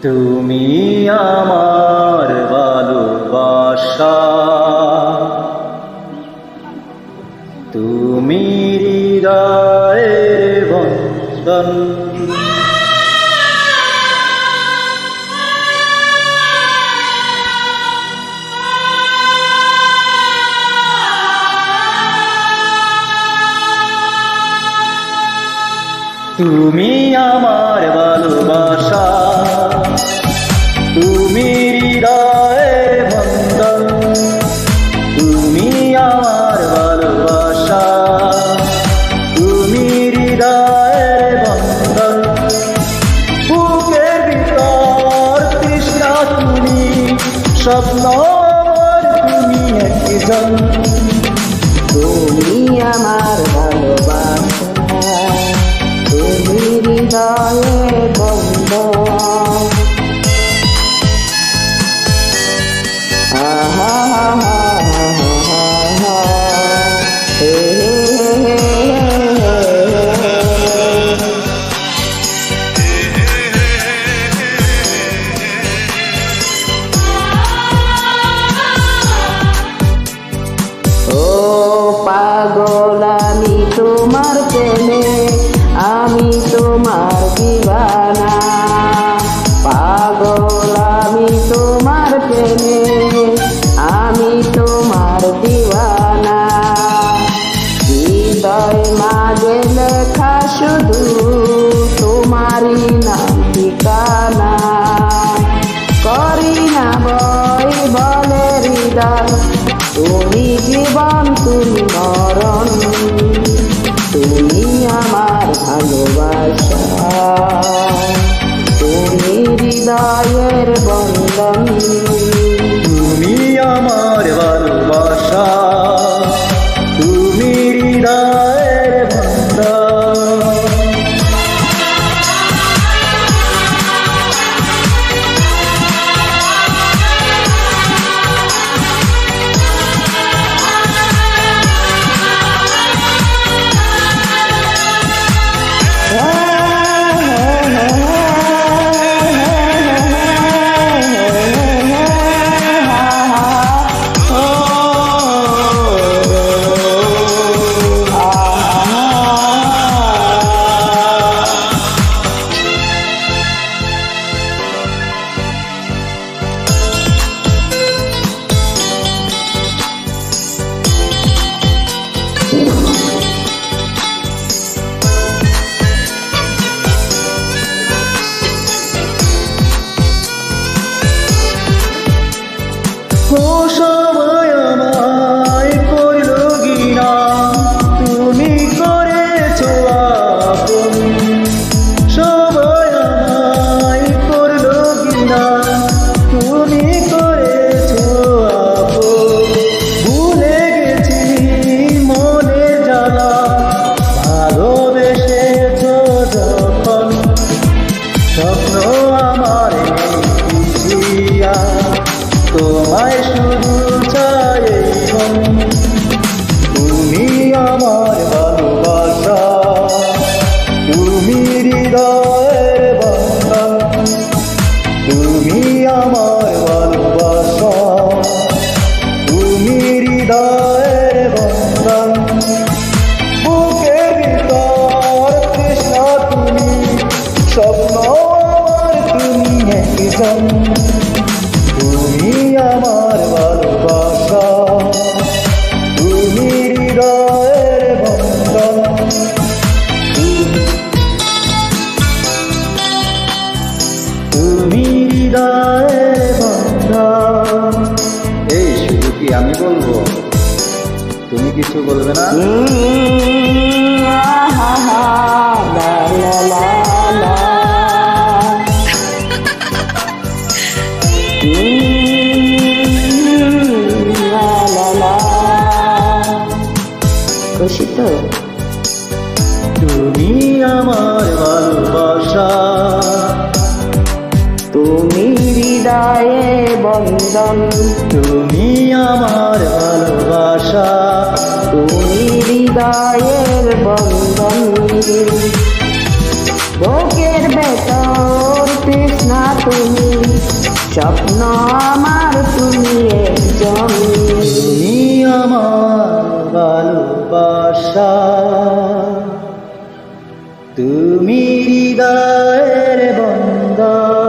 তুমি আমার ভালোবাসা, তুমি হৃদয়ের বন্ধন। তুমি আমার ভালোবাসা, তুমি হৃদয়ের বন্ধন। তুমি আমার ভালোবাসা, তুমি হৃদয়ের বন্ধন। বুকের ভিতর তৃষ্ণা তুমি, স্বপ্ন আমার তুমি একজন। তুমি আমার ভালোবাসা, তুমি হৃদয়ের বন্ধন। আহা হা হা হা হা, হে হে হে ও পাগল আমি তোমার প্রেমে, আমি তোমার দিওয়ানা। পাগল আমি তোমার প্রেমে, আমি তোমার দিওয়ানা। হৃদয় মাঝে লেখা শুধু তোমারই নাম ঠিকানা। করি না বই বলে হৃদয়, তুমি জীবন তুমি মরণ। তুমি আমার ভালোবাসা, তুমি হৃদয়ের বন্ধন। তুমি আমার ভালোবাসা, তুমি হৃদয়ের বন্ধন। ও সময় আমায় করলো গিনা, তুমি করেছো আপন। সময় আমায় করলো গিনা, তুমি করেছো আপন। ভুলে গেছি মনের জ্বালা, ভালোবেসেছো যখন। স্বপ্ন আমার বুঝিয়া, তোমায় শুধু চাই এখন। তুমি আমার ভালোবাসা, তুমি হৃদয়ের বন্ধন। তুমি আমার ভালোবাসা, তুমি হৃদয়ের বন্ধন। বুকের ভিতর তৃষ্ণা তুমি, স্বপ্ন আমার তুমি একজন। তুমি আমার ভালোবাসা, তুমি হৃদয়ের বন্ধন। তুমি হৃদয়ের বন্ধন। এই শুধু কি আমি বলবো, তুমি কিছু বলবে না? আহা হা লা লা লা লা। লা লা লা। খুশি তো? তুমি আমার ভালোবাসা, তুমি হৃদয়ে বন্ধন। তুমি আমার ভালোবাসা, তুমি হৃদয়ের বন্ধন। বুকের ভেতর তৃষ্ণা তুমি, স্বপ্ন আমার তুমি একজনই। তুমি আমার ভালোবাসা, তুমি হৃদয়ের বন্ধন।